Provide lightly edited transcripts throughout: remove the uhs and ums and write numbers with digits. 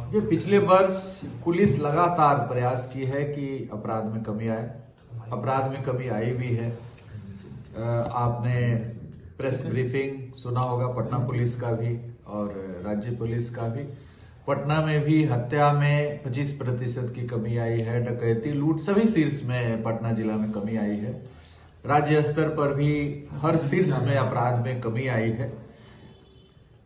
ये पिछले वर्ष पुलिस लगातार प्रयास की है कि अपराध में कमी आए। अपराध में कमी आई भी है। आपने प्रेस ब्रीफिंग सुना होगा पटना पुलिस का भी और राज्य पुलिस का भी। पटना में भी हत्या में 25% की कमी आई है। डकैती, लूट सभी शीर्ष में पटना जिला में कमी आई है। राज्य स्तर पर भी हर शीर्ष में अपराध में कमी आई है।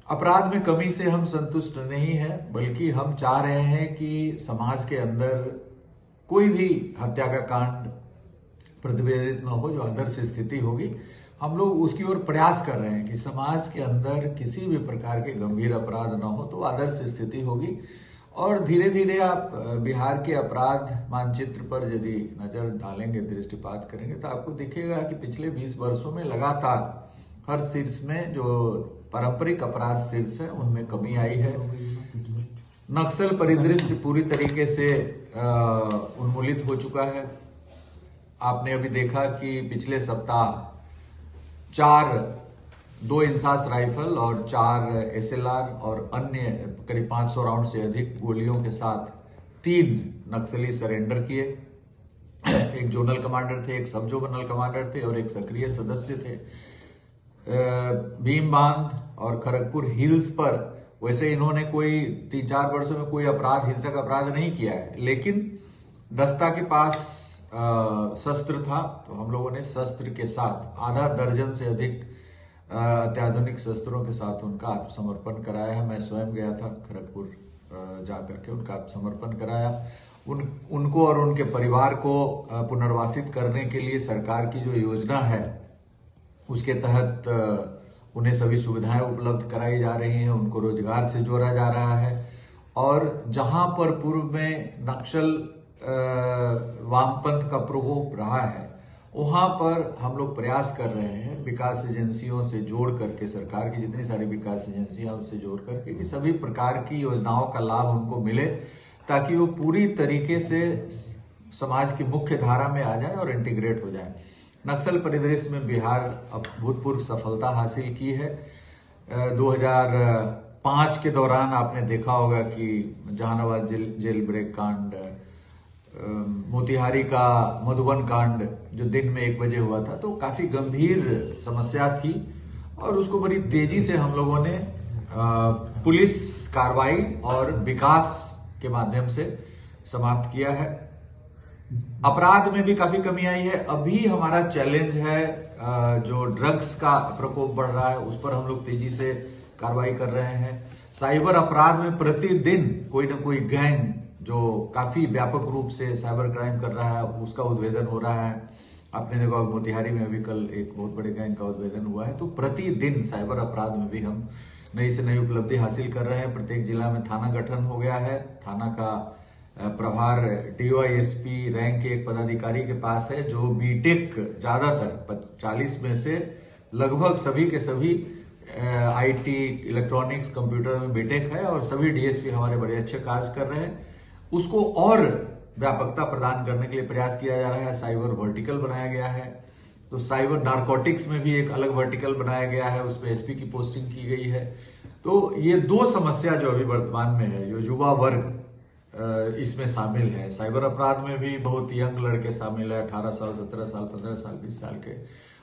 अपराध में कमी से हम संतुष्ट नहीं है, बल्कि हम चाह रहे हैं कि समाज के अंदर कोई भी हत्या का कांड प्रतिवेदित न हो, जो आदर्श स्थिति होगी। हम लोग उसकी ओर प्रयास कर रहे हैं कि समाज के अंदर किसी भी प्रकार के गंभीर अपराध न हो, तो आदर्श स्थिति होगी। और धीरे धीरे आप बिहार के अपराध मानचित्र पर यदि नजर डालेंगे, दृष्टिपात करेंगे, तो आपको दिखेगा कि पिछले 20 वर्षों में लगातार हर शीर्ष में जो पारंपरिक अपराध शीर्ष है उनमें कमी आई है। नक्सल परिदृश्य पूरी तरीके से उन्मूलित हो चुका है। आपने अभी देखा कि पिछले सप्ताह 2 इंसास राइफल और 4 SLR और अन्य करीब 500 राउंड से अधिक गोलियों के साथ 3 नक्सली सरेंडर किए। एक जोनल कमांडर थे, एक सब जोनल कमांडर थे और एक सक्रिय सदस्य थे। भीम बांध और खड़गपुर हिल्स पर वैसे इन्होंने कोई 3-4 वर्षों में कोई अपराध, हिंसक अपराध नहीं किया है, लेकिन दस्ता के पास शस्त्र था, तो हम लोगों ने शस्त्र के साथ आधा दर्जन से अधिक अत्याधुनिक शस्त्रों के साथ उनका आत्मसमर्पण कराया है। मैं स्वयं गया था खड़गपुर जाकर के उनका आत्मसमर्पण कराया। उनको और उनके परिवार को पुनर्वासित करने के लिए सरकार की जो योजना है उसके तहत उन्हें सभी सुविधाएं उपलब्ध कराई जा रही हैं, उनको रोजगार से जोड़ा जा रहा है। और जहां पर पूर्व में नक्सल वामपंथ का प्रकोप रहा है, वहां पर हम लोग प्रयास कर रहे हैं विकास एजेंसियों से जोड़ करके, सरकार की जितनी सारी विकास एजेंसियां उससे जोड़ करके, कि सभी प्रकार की योजनाओं का लाभ उनको मिले, ताकि वो पूरी तरीके से समाज की मुख्य धारा में आ जाए और इंटीग्रेट हो जाए। नक्सल परिदृश्य में बिहार अभूतपूर्व सफलता हासिल की है। 2005 के दौरान आपने देखा होगा कि जहानाबाद जेल ब्रेक कांड, मोतिहारी का मधुबन कांड जो दिन में 1 बजे हुआ था, तो काफी गंभीर समस्या थी और उसको बड़ी तेजी से हम लोगों ने पुलिस कार्रवाई और विकास के माध्यम से समाप्त किया है। अपराध में भी काफी कमी आई है। अभी हमारा चैलेंज है जो ड्रग्स का प्रकोप बढ़ रहा है, उस पर हम लोग तेजी से कार्रवाई कर रहे हैं। साइबर अपराध में प्रतिदिन कोई ना कोई गैंग जो काफी व्यापक रूप से साइबर क्राइम कर रहा है, उसका उद्भेदन हो रहा है। आपने देखा मोतिहारी में अभी कल एक बहुत बड़े गैंग का उद्भेदन हुआ है। तो प्रतिदिन साइबर अपराध में भी हम नई से नई उपलब्धि हासिल कर रहे हैं। प्रत्येक जिला में थाना गठन हो गया है। थाना का प्रभार DYSP रैंक के एक पदाधिकारी के पास है, जो बीटेक, ज्यादातर 40 में से लगभग सभी के सभी IT, इलेक्ट्रॉनिक्स, कंप्यूटर में बीटेक है और सभी DSP हमारे बड़े अच्छे कार्य कर रहे हैं। उसको और व्यापकता प्रदान करने के लिए प्रयास किया जा रहा है। साइबर वर्टिकल बनाया गया है। तो साइबर नारकोटिक्स में भी एक अलग वर्टिकल बनाया गया है, उसमें SP की पोस्टिंग की गई है। तो ये 2 समस्या जो अभी वर्तमान में है, जो युवा वर्ग इसमें शामिल है। साइबर अपराध में भी बहुत यंग लड़के शामिल है, 18 साल, 17 साल, 15 साल, 20 साल के।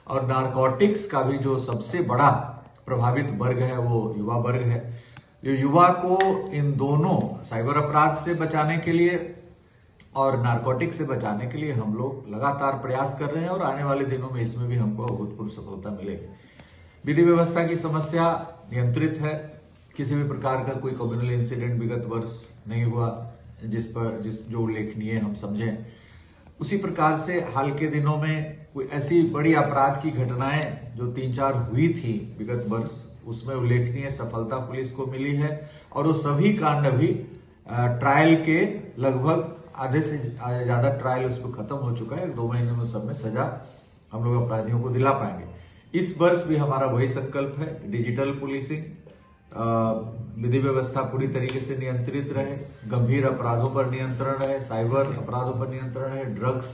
और नारकोटिक्स का भी जो सबसे बड़ा प्रभावित वर्ग है वो युवा वर्ग है। जो युवा को इन दोनों साइबर अपराध से बचाने के लिए और नारकोटिक से बचाने के लिए हम लोग लगातार प्रयास कर रहे हैं और आने वाले दिनों में इसमें भी हमको अभूतपूर्व सफलता मिलेगी। विधि व्यवस्था की समस्या नियंत्रित है। किसी भी प्रकार का कोई कम्युनल इंसिडेंट विगत वर्ष नहीं हुआ जो उल्लेखनीय हम समझें। उसी प्रकार से हाल के दिनों में कोई ऐसी बड़ी अपराध की घटनाएं जो 3-4 हुई थी विगत वर्ष, उसमें उल्लेखनीय सफलता पुलिस को मिली है। और वो सभी कांड अभी ट्रायल के लगभग आधे से ज्यादा ट्रायल उस पर खत्म हो चुका है। 2 महीने में सब में सजा हम लोग अपराधियों को दिला पाएंगे। इस वर्ष भी हमारा वही संकल्प है, डिजिटल पुलिसिंग, विधि व्यवस्था पूरी तरीके से नियंत्रित रहे, गंभीर अपराधों पर नियंत्रण रहे, साइबर अपराधों पर नियंत्रण रहे, ड्रग्स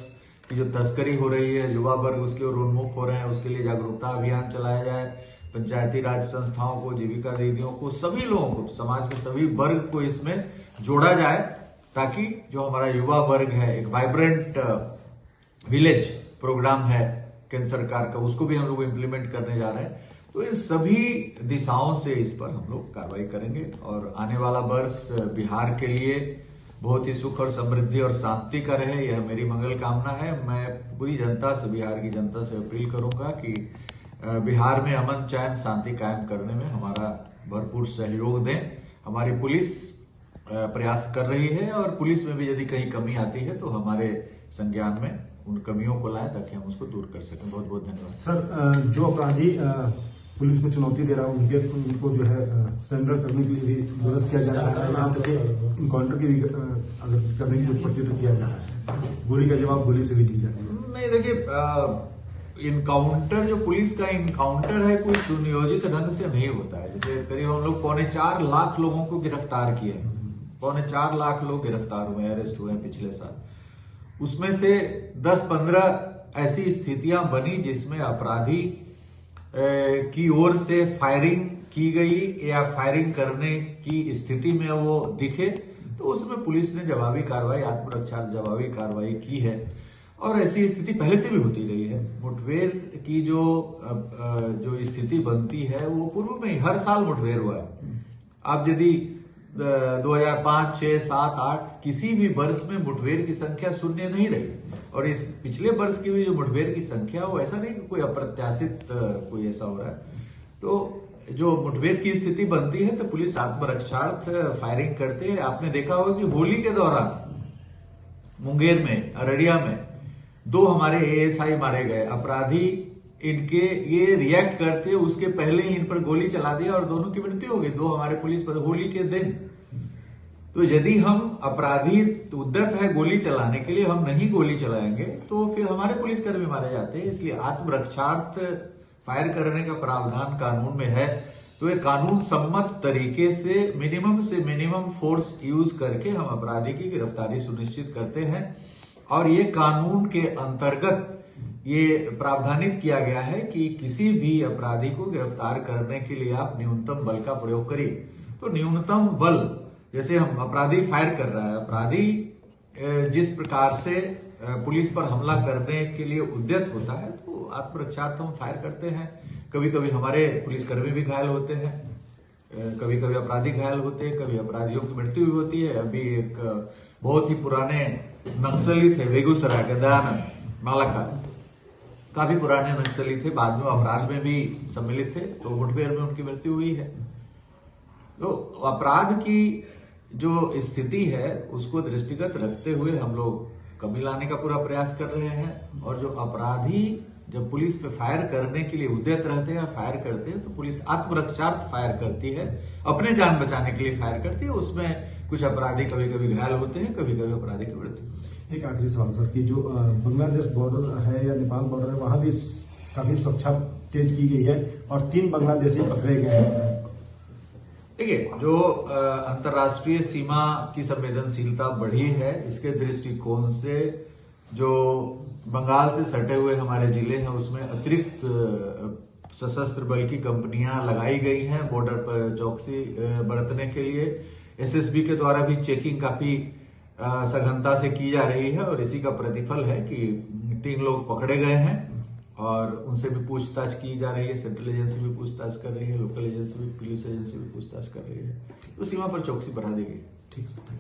की जो तस्करी हो रही है, युवा वर्ग उसकी ओर उन्मुख हो रहे हैं, उसके लिए जागरूकता अभियान चलाया जाए, पंचायती राज संस्थाओं को, जीविका दीदियों को, सभी लोगों को, समाज के सभी वर्ग को इसमें जोड़ा जाए, ताकि जो हमारा युवा वर्ग है, एक वाइब्रेंट विलेज प्रोग्राम है केंद्र सरकार का, उसको भी हम लोग इम्प्लीमेंट करने जा रहे हैं। तो इन सभी दिशाओं से इस पर हम लोग कार्रवाई करेंगे और आने वाला वर्ष बिहार के लिए बहुत ही सुख और समृद्धि और शांति का रहे, यह मेरी मंगल कामना है। मैं पूरी जनता से, बिहार की जनता से अपील करूंगा कि बिहार में अमन चैन शांति कायम करने में हमारा भरपूर सहयोग दें। हमारी पुलिस प्रयास कर रही है और पुलिस में भी यदि कहीं कमी आती है तो हमारे संज्ञान में उन कमियों को लाएं ताकि हम उसको दूर कर सकें। बहुत बहुत धन्यवाद। सर, जो अपराधी पुलिस में चुनौती दे रहा है उनको जो है सरेंडर करने के लिए भी विरोध किया जा रहा है, यहाँ तक इनकाउंटर की भी अगर करने की जरूरत पड़ती है तो किया जा रहा है, गोली का जवाब गोली से भी दी जाती है। नहीं, देखिए, इनकाउंटर जो पुलिस का इनकाउंटर है कोई सुनियोजित ढंग से नहीं होता है। जैसे करीब हम लोग 4.25 लाख लोगों को गिरफ्तार किए, 4.25 लाख लोग गिरफ्तार हुए, अरेस्ट हुए पिछले साल। उसमें से 10-15 ऐसी स्थितियां बनी जिसमें अपराधी की ओर से फायरिंग की गई या फायरिंग करने की स्थिति में वो दिखे, तो उसमें पुलिस ने जवाबी कार्रवाई, आत्मरक्षा जवाबी कार्रवाई की है। और ऐसी स्थिति पहले से भी होती रही है। मुठभेड़ की जो स्थिति बनती है वो पूर्व में ही हर साल मुठभेड़ हुआ है। अब यदि 2005, 6, 7, 8 किसी भी वर्ष में मुठभेड़ की संख्या शून्य नहीं रही, और इस पिछले वर्ष की भी जो मुठभेड़ की संख्या वो ऐसा नहीं कि कोई अप्रत्याशित कोई ऐसा हो रहा है। तो जो मुठभेड़ की स्थिति बनती है तो पुलिस आत्मरक्षार्थ फायरिंग करते हैं। आपने देखा होगा कि होली के दौरान मुंगेर में, अररिया में 2 हमारे ASI मारे गए। अपराधी इनके ये रिएक्ट करते उसके पहले ही इन पर गोली चला दिया और दोनों की मृत्यु हो गई, 2 हमारे पुलिस पर होली के दिन। तो यदि हम अपराधी उद्यत है गोली चलाने के लिए, हम नहीं गोली चलाएंगे तो फिर हमारे पुलिसकर्मी मारे जाते हैं। इसलिए आत्मरक्षार्थ फायर करने का प्रावधान कानून में है। तो ये कानून सम्मत तरीके से मिनिमम फोर्स यूज करके हम अपराधी की गिरफ्तारी सुनिश्चित करते हैं। और ये कानून के अंतर्गत ये प्रावधानित किया गया है कि किसी भी अपराधी को गिरफ्तार करने के लिए आप न्यूनतम बल का प्रयोग करिए। तो न्यूनतम बल, जैसे हम अपराधी फायर कर रहा है, अपराधी जिस प्रकार से पुलिस पर हमला करने के लिए उद्यत होता है, तो आत्मरक्षार्थ हम फायर करते हैं। कभी कभी हमारे पुलिसकर्मी भी घायल होते हैं, कभी कभी अपराधी घायल होते हैं, कभी अपराधियों की मृत्यु भी होती है। अभी एक बहुत ही पुराने नक्सली थे बेगूसराय के, दयानंद मालाका, काफी पुराने नक्सली थे, बाद में अपराध में भी सम्मिलित थे, तो मुठभेड़ में उनकी मृत्यु हुई है। तो अपराध की जो स्थिति है उसको दृष्टिगत रखते हुए हम लोग कमी लाने का पूरा प्रयास कर रहे हैं। और जो अपराधी जब पुलिस पे फायर करने के लिए उद्यत रहते हैं, फायर करते हैं, तो पुलिस आत्मरक्षार्थ फायर करती है, अपने जान बचाने के लिए फायर करती है। उसमें कुछ अपराधी कभी कभी घायल होते हैं, कभी कभी अपराधी की मृत्यु। एक आखिरी सवाल सर, कि जो बांग्लादेश बॉर्डर है या नेपाल बॉर्डर है, वहां भी काफी सुरक्षा तेज की गई है और 3 बांग्लादेशी पकड़े गए हैं। देखिए, जो अंतर्राष्ट्रीय सीमा की संवेदनशीलता बढ़ी है, इसके दृष्टिकोण से जो बंगाल से सटे हुए हमारे जिले हैं उसमें अतिरिक्त सशस्त्र बल की कंपनियां लगाई गई हैं बॉर्डर पर चौकसी बरतने के लिए। SSB के द्वारा भी चेकिंग काफी सघनता से की जा रही है और इसी का प्रतिफल है कि 3 लोग पकड़े गए हैं और उनसे भी पूछताछ की जा रही है। सेंट्रल एजेंसी भी पूछताछ कर रही है, लोकल एजेंसी भी, पुलिस एजेंसी भी पूछताछ कर रही है। तो सीमा पर चौकसी बढ़ा दी गई। ठीक है।